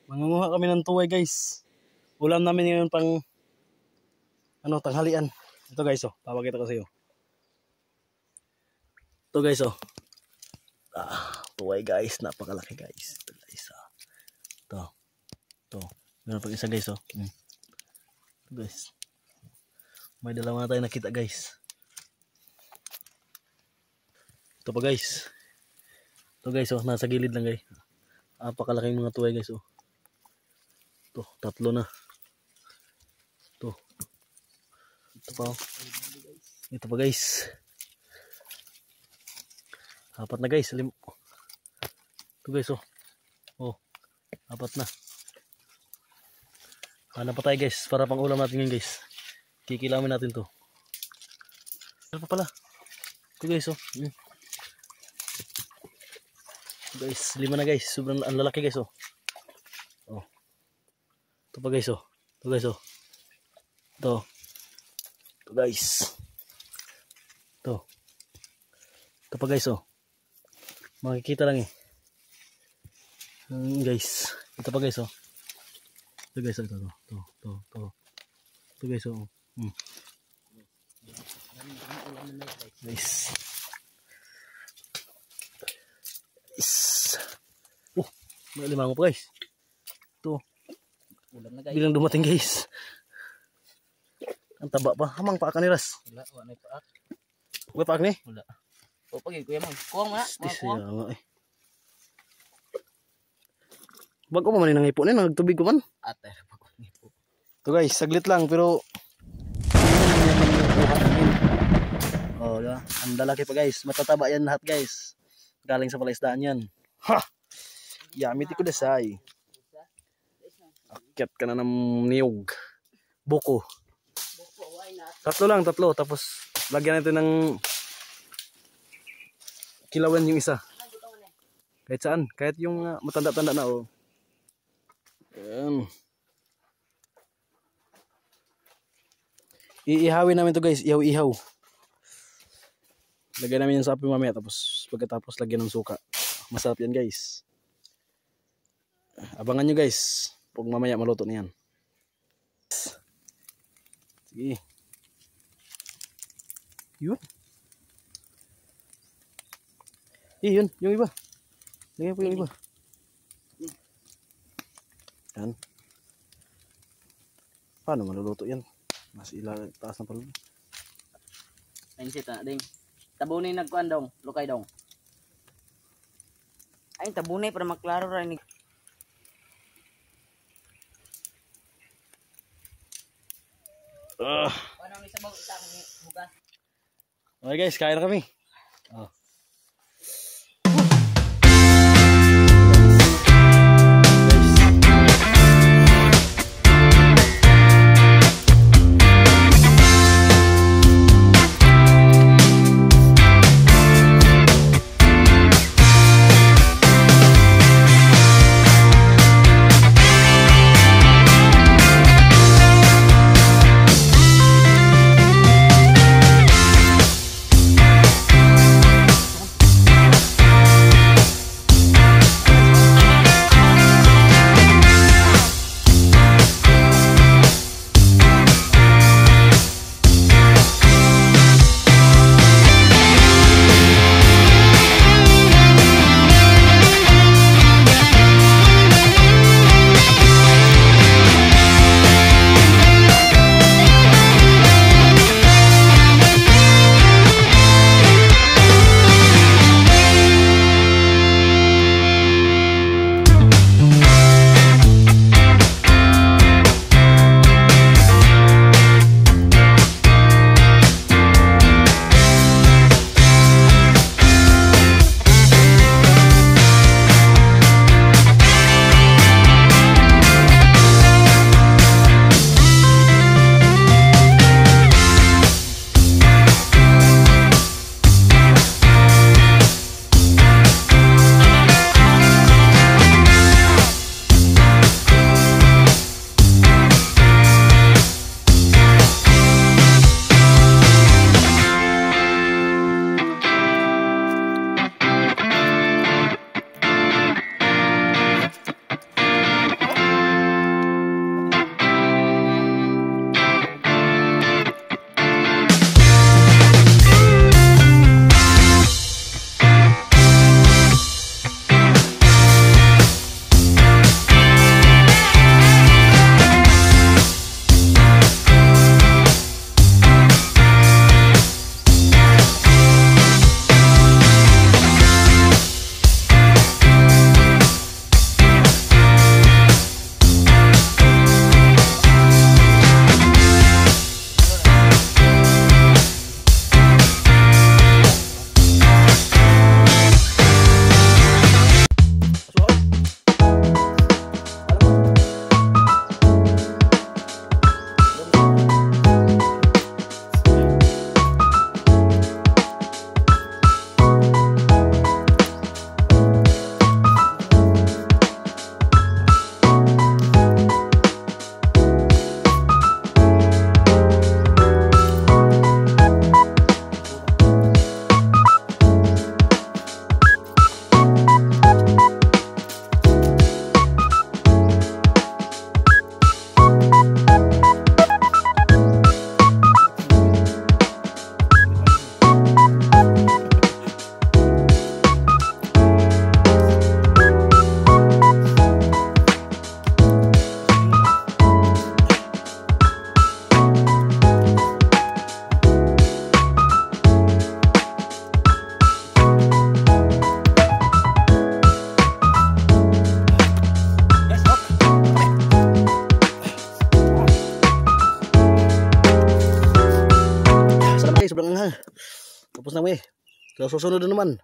Mangunguha kami ng tuway guys. Ulam namin ngayon pang tanghalian. Ito guys oh, papakita ko sa iyo. Ito guys oh. Tuway guys, napakalaki guys. Ito guys oh. Ito. Meron pang isa guys oh. Ito guys. May dalawa na tayo nakita guys. Ito pa guys. Ito guys oh, nasa gilid lang guys. Napakalaking mga tuway guys oh. Ito, tatlo na. Ito. Ito pa oh. Ito pa guys. Apat na guys. Ito guys oh. Oh, apat na. Hanap pa tayo guys para pang ulam natin ngayon guys. Kikilamin natin to. Ano pa pala? Ito guys oh. Guys, 5 na guys. Sobrang ang lalaki guys oh. Oh. Ito pa guys oh. Ito guys oh. Ito. Ito guys. Ito. Ito pa guys oh. Makikita lang eh. Guys. Ito pa guys oh. Ito guys oh. Ito. Ito guys oh. Guys. May limango pa guys. Ito. Ulam na guys. Bilang dumating guys. Ang taba pa. Hamang pa ka ni Ras. Wala na paak. Uy paak ni? Wala. O pagi kuya mo. Kuwang na. Kuwang. Bago pa man nang ipo ni nagtubig ko man. Ate pa ko ipo. Ito guys, saglit lang pero oh, diba? Ang lalaki pa guys. Matataba yan lahat guys. Galing sa palaisdaan yan. Ha! Yamiti ko desay. Akyat ka na ng niyog. Buko. Tatlo lang. Tapos lagyan natin ng kilawan yung isa. Kahit saan. Kahit yung matanda-tanda na oh. Ayan. Iihawin namin to guys. Ihaw-ihaw. Lagyan namin yung sapi mamaya. Tapos pagkatapos lagyan ng suka. Masarap yan guys. Abangan nyo guys. Pag mamaya maluto na yan. Sige. Yun. Yun. Yung iba. Lagyan po yung iba. Yan. Paano maluluto yan? Mas taas ng paluto. Ayun sita ding. Tabunay nagkuan dong. Lukay dong. Ay tabunay para maklaro ra ni. Paano ni sabaw isang bugas? Okay guys, kain na kami. kami. Sa susunod na naman.